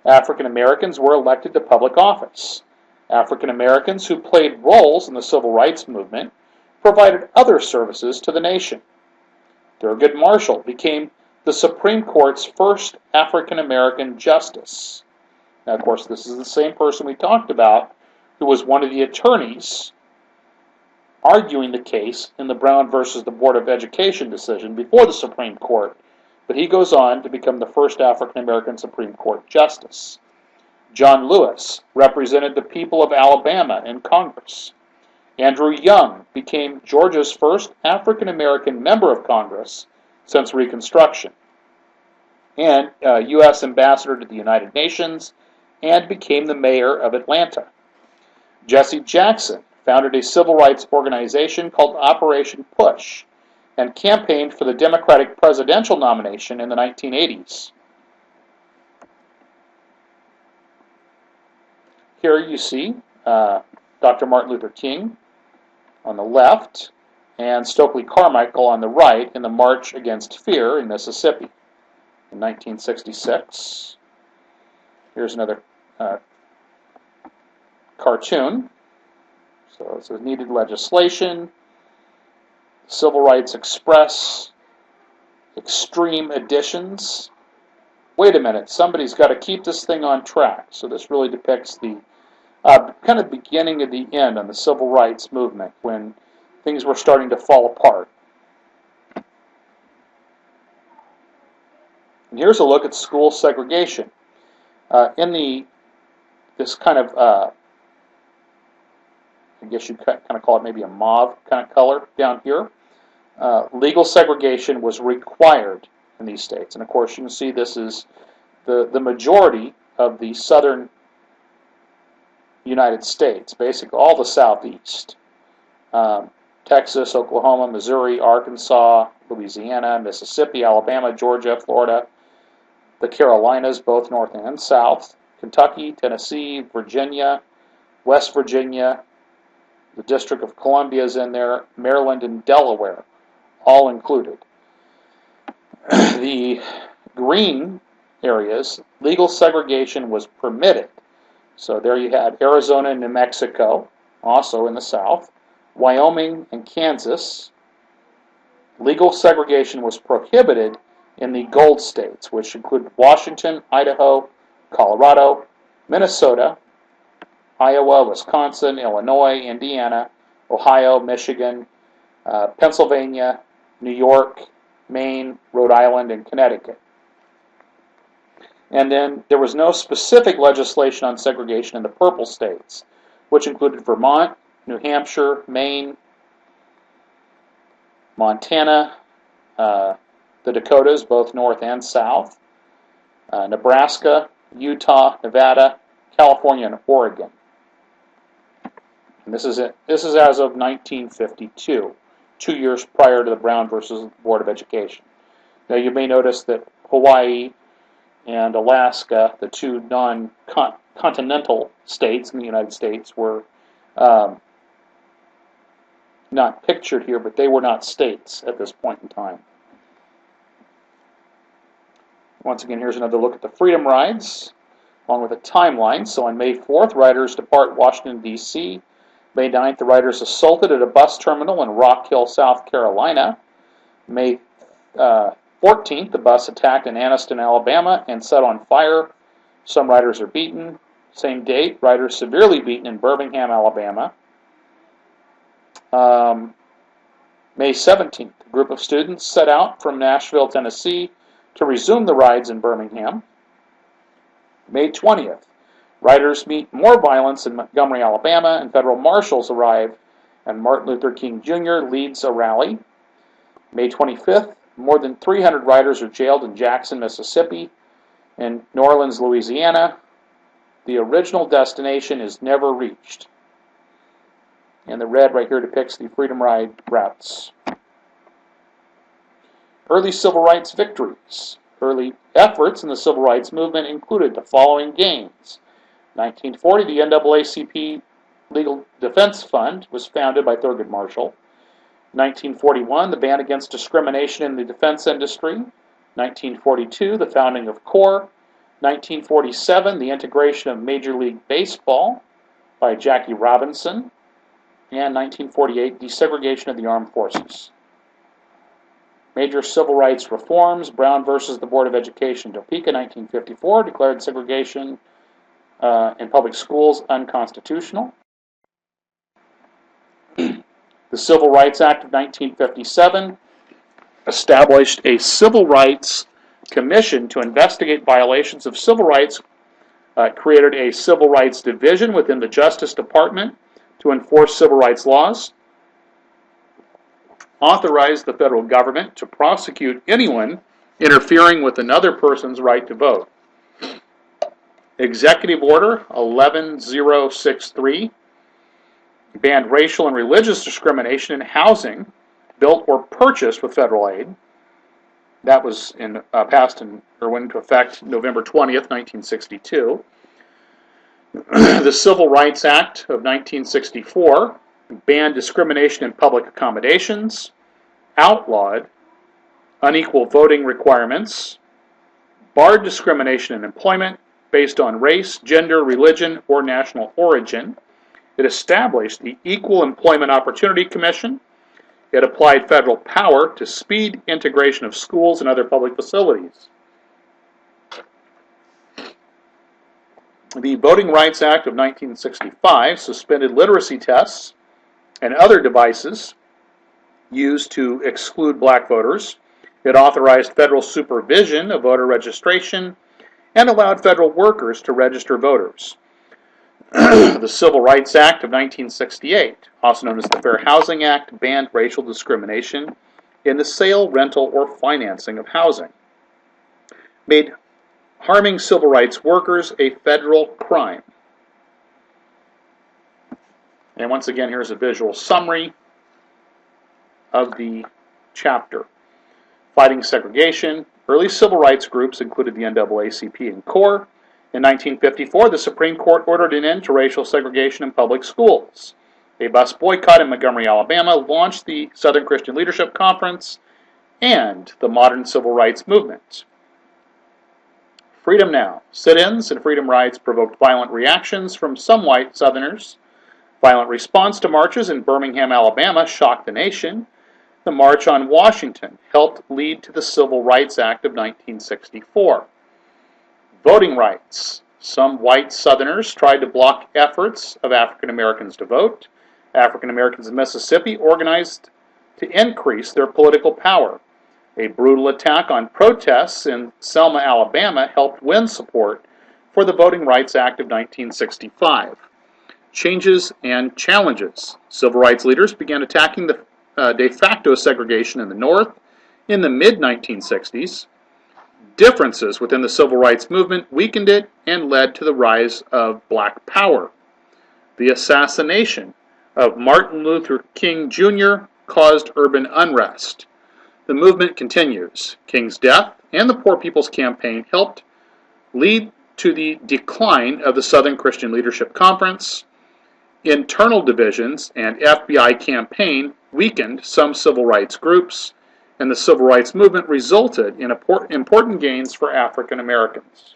African Americans were elected to public office. African Americans who played roles in the civil rights movement provided other services to the nation. Thurgood Marshall became the Supreme Court's first African American justice. Now, of course, this is the same person we talked about who was one of the attorneys arguing the case in the Brown versus the Board of Education decision before the Supreme Court, but he goes on to become the first African American Supreme Court justice. John Lewis represented the people of Alabama in Congress. Andrew Young became Georgia's first African American member of Congress since Reconstruction, and U.S. Ambassador to the United Nations, and became the mayor of Atlanta. Jesse Jackson founded a civil rights organization called Operation Push and campaigned for the Democratic presidential nomination in the 1980s. Here you see Dr. Martin Luther King on the left and Stokely Carmichael on the right in the March Against Fear in Mississippi in 1966. Here's another cartoon. So it says needed legislation, Civil Rights Express, extreme additions. Wait a minute, somebody's got to keep this thing on track. So this really depicts the kind of beginning of the end on the civil rights movement when things were starting to fall apart. And here's a look at school segregation. This kind of, I guess you kind of call it maybe a mauve kind of color down here, legal segregation was required in these states. And of course, you can see this is the majority of the southern United States, basically all the southeast. Texas, Oklahoma, Missouri, Arkansas, Louisiana, Mississippi, Alabama, Georgia, Florida, the Carolinas, both north and south, Kentucky, Tennessee, Virginia, West Virginia, the District of Columbia is in there, Maryland and Delaware, all included. The green areas, legal segregation was permitted. So there you had Arizona and New Mexico, also in the south, Wyoming and Kansas. Legal segregation was prohibited in the gold states, which include Washington, Idaho, Colorado, Minnesota, Iowa, Wisconsin, Illinois, Indiana, Ohio, Michigan, Pennsylvania, New York, Maine, Rhode Island, and Connecticut. And then there was no specific legislation on segregation in the purple states, which included Vermont, New Hampshire, Maine, Montana, the Dakotas, both north and south, Nebraska, Utah, Nevada, California, and Oregon. And this is as of 1952, 2 years prior to the Brown versus Board of Education. Now you may notice that Hawaii and Alaska, the two non-continental states in the United States, were not pictured here, but they were not states at this point in time. Once again, here's another look at the Freedom Rides, along with a timeline. So on May 4th, riders depart Washington, D.C. May 9th, the riders assaulted at a bus terminal in Rock Hill, South Carolina. May 14th, the bus attacked in Anniston, Alabama, and set on fire. Some riders are beaten. Same date, riders severely beaten in Birmingham, Alabama. May 17th, a group of students set out from Nashville, Tennessee, to resume the rides in Birmingham. May 20th, riders meet more violence in Montgomery, Alabama, and federal marshals arrive, and Martin Luther King Jr. leads a rally. May 25th, more than 300 riders are jailed in Jackson, Mississippi, and New Orleans, Louisiana. The original destination is never reached. And the red right here depicts the Freedom Ride routes. Early civil rights victories. Early efforts in the civil rights movement included the following gains. 1940, the NAACP Legal Defense Fund was founded by Thurgood Marshall. 1941, the ban against discrimination in the defense industry. 1942, the founding of CORE. 1947, the integration of Major League Baseball by Jackie Robinson. And 1948, desegregation of the armed forces. Major civil rights reforms. Brown versus the Board of Education, Topeka, 1954, declared segregation in public schools unconstitutional. The Civil Rights Act of 1957 established a Civil Rights Commission to investigate violations of civil rights, created a Civil Rights Division within the Justice Department to enforce civil rights laws, authorized the federal government to prosecute anyone interfering with another person's right to vote. Executive Order 11063 banned racial and religious discrimination in housing built or purchased with federal aid. That was passed or went into effect November 20th, 1962. The Civil Rights Act of 1964 banned discrimination in public accommodations, outlawed unequal voting requirements, barred discrimination in employment based on race, gender, religion, or national origin. It established the Equal Employment Opportunity Commission It applied federal power to speed integration of schools and other public facilities. The Voting Rights Act of 1965 suspended literacy tests and other devices used to exclude black voters. It authorized federal supervision of voter registration and allowed federal workers to register voters. The Civil Rights Act of 1968, also known as the Fair Housing Act, banned racial discrimination in the sale, rental, or financing of housing. Made harming civil rights workers a federal crime. And once again, here's a visual summary of the chapter. Fighting segregation. Early civil rights groups included the NAACP and CORE. In 1954, the Supreme Court ordered an end to racial segregation in public schools. A bus boycott in Montgomery, Alabama launched the Southern Christian Leadership Conference and the modern civil rights movement. Freedom Now. Sit-ins and freedom rides provoked violent reactions from some white Southerners. Violent response to marches in Birmingham, Alabama shocked the nation. The March on Washington helped lead to the Civil Rights Act of 1964. Voting rights. Some white Southerners tried to block efforts of African Americans to vote. African Americans in Mississippi organized to increase their political power. A brutal attack on protests in Selma, Alabama helped win support for the Voting Rights Act of 1965. Changes and challenges. Civil rights leaders began attacking the de facto segregation in the North in the mid-1960s. Differences within the civil rights movement weakened it and led to the rise of black power. The assassination of Martin Luther King Jr. caused urban unrest. The movement continues. King's death and the Poor People's Campaign helped lead to the decline of the Southern Christian Leadership Conference. Internal divisions and FBI campaign weakened some civil rights groups, and the civil rights movement resulted in important gains for African Americans.